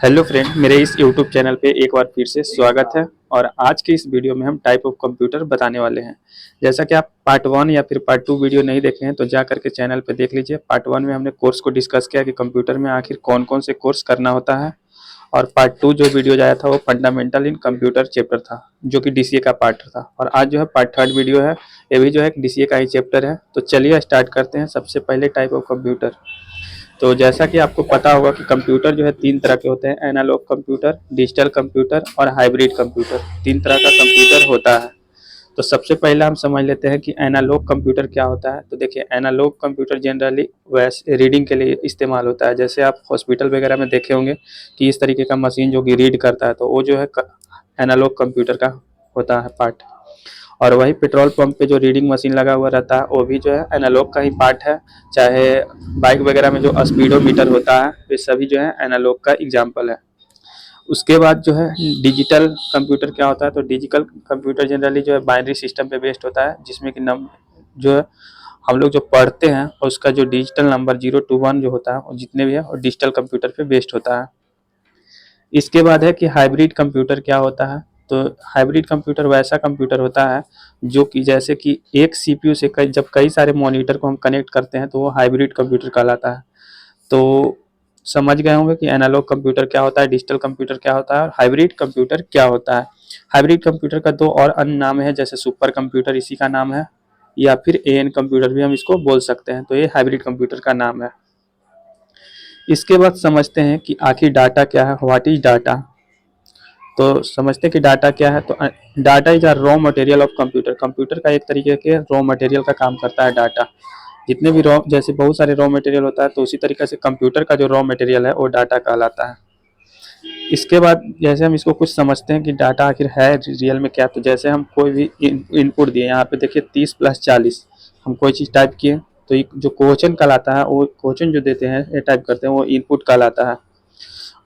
Hello friend, मेरे इस YouTube channel पे एक बार फिर से स्वागत है। और आज के इस वीडियो में हम टाइप ऑफ कंप्यूटर बताने वाले हैं। जैसा कि आप पार्ट 1 या फिर पार्ट 2 वीडियो नहीं देखे हैं तो जा करके चैनल पे देख लीजिए। पार्ट 1 में हमने कोर्स को डिस्कस किया कि कंप्यूटर में आखिर कौन कौन से कोर्स करना होता है, और पार्ट 2 जो वीडियो आया था वो फंडामेंटल इन कंप्यूटर चैप्टर था, जो कि डीसीए का पार्ट था। और आज जो है पार्ट 3 वीडियो है, ये भी जो है डीसीए का ही चैप्टर है। तो चलिए स्टार्ट करते हैं। सबसे पहले टाइप ऑफ कंप्यूटर। तो जैसा कि आपको पता होगा कि कंप्यूटर जो है 3 तरह के होते हैं: एनालॉग कंप्यूटर, डिजिटल कंप्यूटर और हाइब्रिड कंप्यूटर। 3 तरह का कंप्यूटर होता है। तो सबसे पहले हम समझ लेते हैं कि एनालॉग कंप्यूटर क्या होता है। तो देखिए, एनालॉग कंप्यूटर जनरली वैसे रीडिंग के लिए इस्तेमाल होता है। जैसे आप हॉस्पिटल वगैरह में देखे होंगे कि इस तरीके का मशीन जो कि रीड करता है, तो वो जो है एनालॉग कंप्यूटर का होता है पार्ट। और वही पेट्रोल पंप पे जो रीडिंग मशीन लगा हुआ रहता है वो भी जो है एनालॉग का ही पार्ट है। चाहे बाइक वगैरह में जो स्पीडोमीटर होता है, ये सभी जो है एनालॉग का एग्जाम्पल है। उसके बाद जो है डिजिटल कंप्यूटर क्या होता है। तो डिजिटल कंप्यूटर जनरली जो है बाइनरी सिस्टम पे बेस्ड होता है, जिसमें कि जो है हम लोग जो पढ़ते हैं और उसका जो डिजिटल नंबर 0 to 1 जो होता है वो जितने भी है और डिजिटल कंप्यूटर पे बेस्ड होता है। इसके बाद है कि हाइब्रिड कंप्यूटर क्या होता है। तो हाइब्रिड कंप्यूटर वैसा कंप्यूटर होता है जो कि जैसे कि एक सीपीयू से जब कई सारे मॉनिटर को हम कनेक्ट करते हैं तो वो हाइब्रिड कंप्यूटर कहलाता है। तो समझ गए होंगे कि एनालॉग कंप्यूटर क्या होता है, डिजिटल कंप्यूटर क्या होता है और हाइब्रिड कंप्यूटर क्या होता है। हाइब्रिड कंप्यूटर का 2 और अन्य नाम है, जैसे सुपर कंप्यूटर इसी का नाम है, या फिर एएन कंप्यूटर भी हम इसको बोल सकते हैं। तो ये हाइब्रिड कंप्यूटर का नाम है। इसके बाद समझते हैं कि आखिर डाटा क्या है, व्हाट इज डाटा। तो समझते हैं कि डाटा क्या है। तो data is a raw material of computer. Computer का एक तरीके के रॉ मटेरियल का काम करता है डाटा। जितने भी रॉ, जैसे बहुत सारे रॉ मटेरियल होता है, तो उसी तरीके से कंप्यूटर का जो रॉ मटेरियल है वो डाटा कहलाता है। इसके बाद जैसे हम इसको कुछ समझते हैं कि डाटा आखिर है रियल में क्या। तो जैसे हम कोई भी इनपुट दिए, यहाँ पे देखिए 30 + 40, हम कोई चीज़ टाइप किए तो ये जो क्वेश्चन कहलाता है, वो क्वेश्चन जो देते हैं ये टाइप करते हैं, वो इनपुट कहलाता है।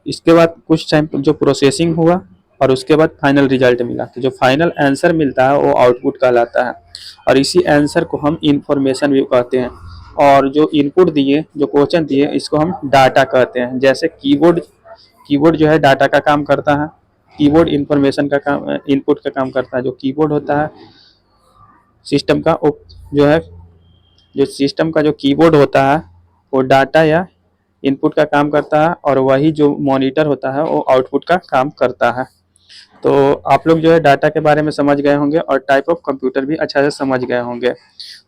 इसके बाद कुछ टाइम जो प्रोसेसिंग हुआ और उसके बाद फाइनल रिजल्ट मिला, तो जो फाइनल आंसर मिलता है वो आउटपुट कहलाता है। और इसी आंसर को हम इंफॉर्मेशन भी कहते हैं। और जो इनपुट दिए, जो क्वेश्चन दिए, इसको हम डाटा कहते हैं। जैसे कीबोर्ड, कीबोर्ड जो है डाटा का काम करता है। कीबोर्ड इंफॉर्मेशन का काम, इनपुट का काम करता है। जो कीबोर्ड होता है सिस्टम का, वो जो है, जो सिस्टम का जो कीबोर्ड होता है वो डाटा या इनपुट का काम करता है, और वही जो मॉनिटर होता है वो आउटपुट का काम करता है। तो आप लोग जो है डाटा के बारे में समझ गए होंगे और टाइप ऑफ कंप्यूटर भी अच्छा से समझ गए होंगे।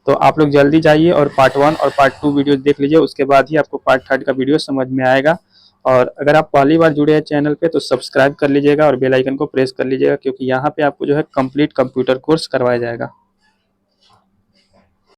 तो आप लोग जल्दी जाइए और पार्ट 1 और पार्ट 2 वीडियो देख लीजिए, उसके बाद ही आपको पार्ट 3 का वीडियो समझ में आएगा। और अगर आप पहली बार जुड़े हैं चैनल पे तो सब्सक्राइब कर लीजिएगा और बेल आइकन को प्रेस कर लीजिएगा, क्योंकि यहाँ पे आपको जो है कंप्लीट कंप्यूटर कोर्स करवाया जाएगा।